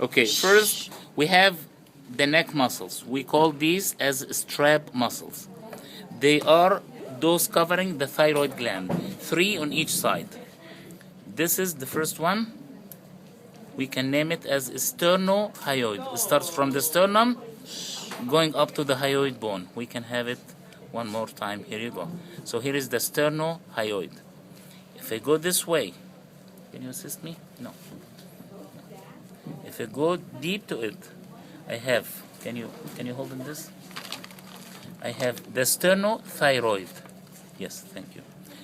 Okay, first we have the neck muscles. We call these as strap muscles. They are those covering the thyroid gland, 3 on each side. This is the first one. We can name it as sternohyoid. It starts from the sternum going up to the hyoid bone. We can have it one more time. Here you go. So here is the sternohyoid. If I go this way, can you assist me? No. If I go deep to it, I have, can you hold on this? I have the sternothyroid. Yes, thank you.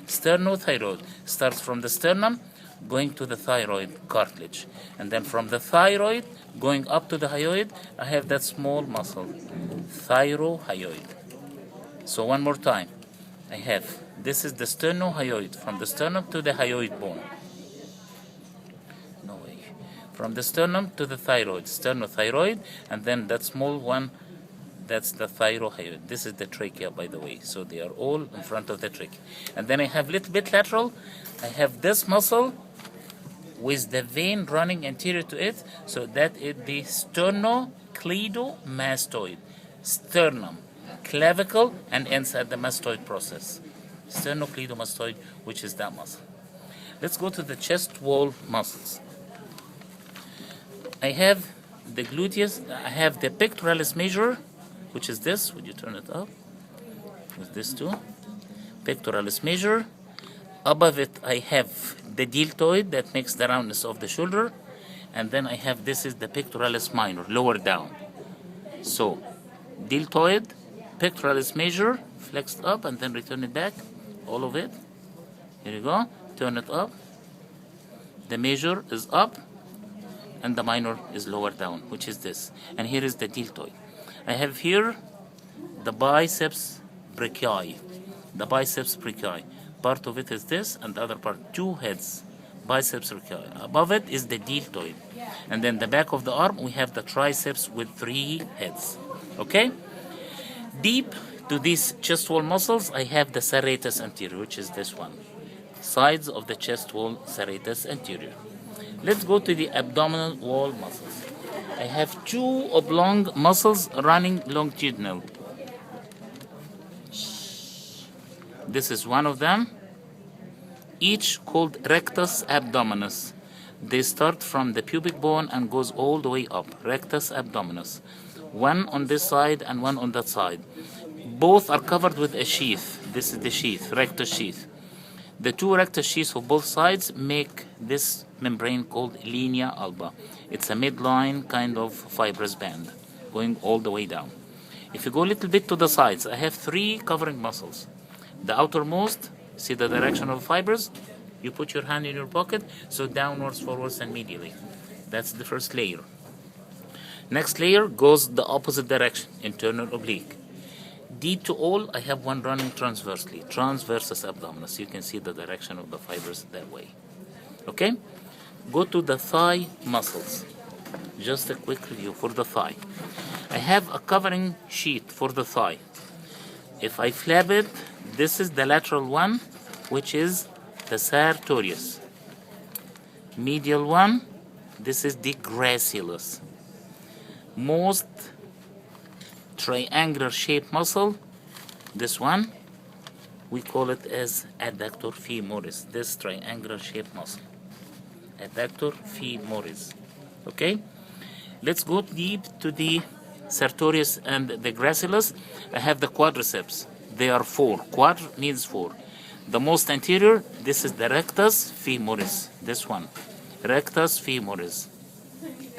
Sternothyroid starts from the sternum going to the thyroid cartilage, and then from the thyroid going up to the hyoid, I have that small muscle, thyrohyoid. So one more time, I have, this is the sternohyoid, from the sternum to the hyoid bone. No way. From the sternum to the thyroid, sternothyroid, and then that small one, that's the thyrohyoid. This is the trachea, by the way. So they are all in front of the trachea. And then I have little bit lateral. I have this muscle with the vein running anterior to it. So that is the sternocleidomastoid. Sternum, clavicle, and ends at the mastoid process. Sternocleidomastoid, which is that muscle. Let's go to the chest wall muscles. I have the gluteus. I have the pectoralis major, which is this. Would you turn it up? With this too. Pectoralis major. Above it, I have the deltoid that makes the roundness of the shoulder. And then I have, this is the pectoralis minor, lower down. So, deltoid, pectoralis major, flexed up and then return it back. All of it. Here you go. Turn it up. The major is up. And the minor is lower down, which is this. And here is the deltoid. I have here the biceps brachii. The biceps brachii. Part of it is this, and the other part, 2 heads. Biceps brachii. Above it is the deltoid. And then the back of the arm, we have the triceps with 3 heads. Okay? Deep to these chest wall muscles, I have the serratus anterior, which is this one. Sides of the chest wall, serratus anterior. Let's go to the abdominal wall muscles. I have 2 oblong muscles running longitudinal. This is one of them, each called rectus abdominis. They start from the pubic bone and goes all the way up, rectus abdominis. One on this side and one on that side. Both are covered with a sheath. This is the sheath, rectus sheath. The 2 rectus sheaths of both sides make this membrane called linea alba. It's a midline kind of fibrous band going all the way down. If you go a little bit to the sides, I have 3 covering muscles. The outermost, see the direction of the fibers? You put your hand in your pocket, so downwards, forwards, and medially. That's the first layer. Next layer goes the opposite direction, internal oblique. Deep to all, I have one running transversely, transversus abdominis. You can see the direction of the fibers that way. Okay? Go to the thigh muscles. Just a quick review for the thigh. I have a covering sheet for the thigh. If I flap it, this is the lateral one, which is the sartorius. Medial one, this is the gracilis. Most triangular shaped muscle, this one, we call it as adductor femoris, this triangular shaped muscle. Adductor femoris. Okay? Let's go deep to the sartorius and the gracilis. I have the quadriceps. They are 4. Quad means 4. The most anterior, this is the rectus femoris. This one. Rectus femoris.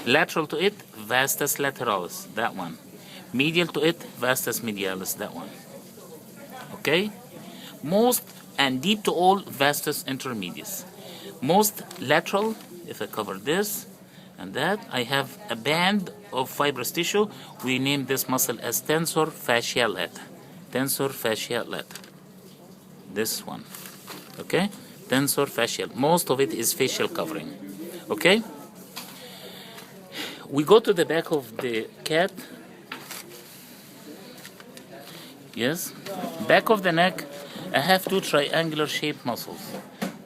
Lateral to it, vastus lateralis. That one. Medial to it, vastus medialis. That one. Okay? Most and deep to all, vastus intermedius. Most lateral, if I cover this and that, I have a band of fibrous tissue. We name this muscle as tensor fasciae latae. Tensor fasciae latae. This one. Okay? Tensor fasciae. Most of it is facial covering. Okay? We go to the back of the cat. Yes? Back of the neck, I have 2 triangular shaped muscles.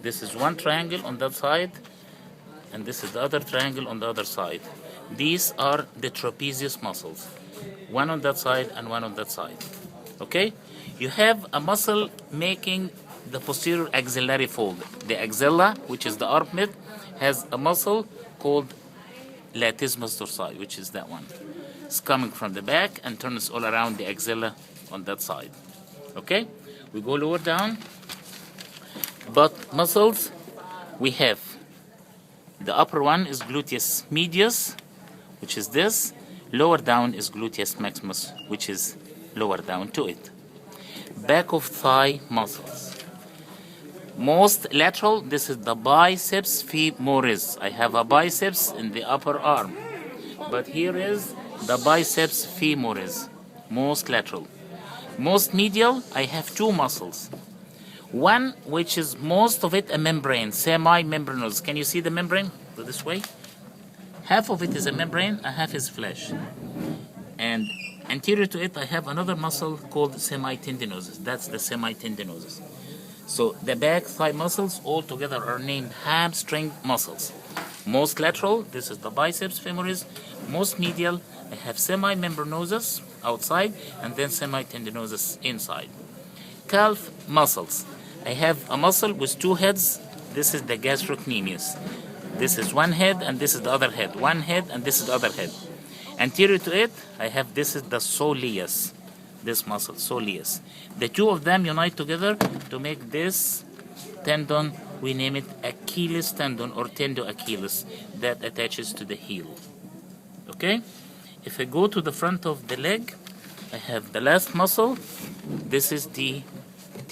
This is one triangle on that side, and this is the other triangle on the other side. These are the trapezius muscles, one on that side and one on that side. Okay? You have a muscle making the posterior axillary fold. The axilla, which is the armpit, has a muscle called latissimus dorsi, which is that one. It's coming from the back and turns all around the axilla on that side. Okay? We go lower down. Butt muscles, we have the upper one is gluteus medius, which is this. Lower down is gluteus maximus, which is lower down to it. Back of thigh muscles. Most lateral, this is the biceps femoris. I have a biceps in the upper arm, but here is the biceps femoris, most lateral. Most medial, I have two muscles. One, which is most of it a membrane, semi-membranous. Can you see the membrane? Go this way. Half of it is a membrane, and half is flesh. And anterior to it, I have another muscle called semitendinosus. That's the semitendinosus. So the back thigh muscles all together are named hamstring muscles. Most lateral, this is the biceps femoris. Most medial, I have semimembranosus outside and then semitendinosus inside. Calf muscles. I have a muscle with two heads. This is the gastrocnemius. This is one head and this is the other head. One head and this is the other head. Anterior to it, I have this is the soleus. This muscle, soleus. The two of them unite together to make this tendon. We name it Achilles tendon or tendo Achilles that attaches to the heel. Okay? If I go to the front of the leg, I have the last muscle. This is the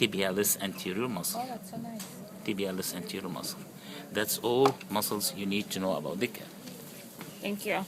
tibialis anterior muscle. Oh, that's so nice. Tibialis anterior muscle. That's all muscles you need to know about the calf. Thank you.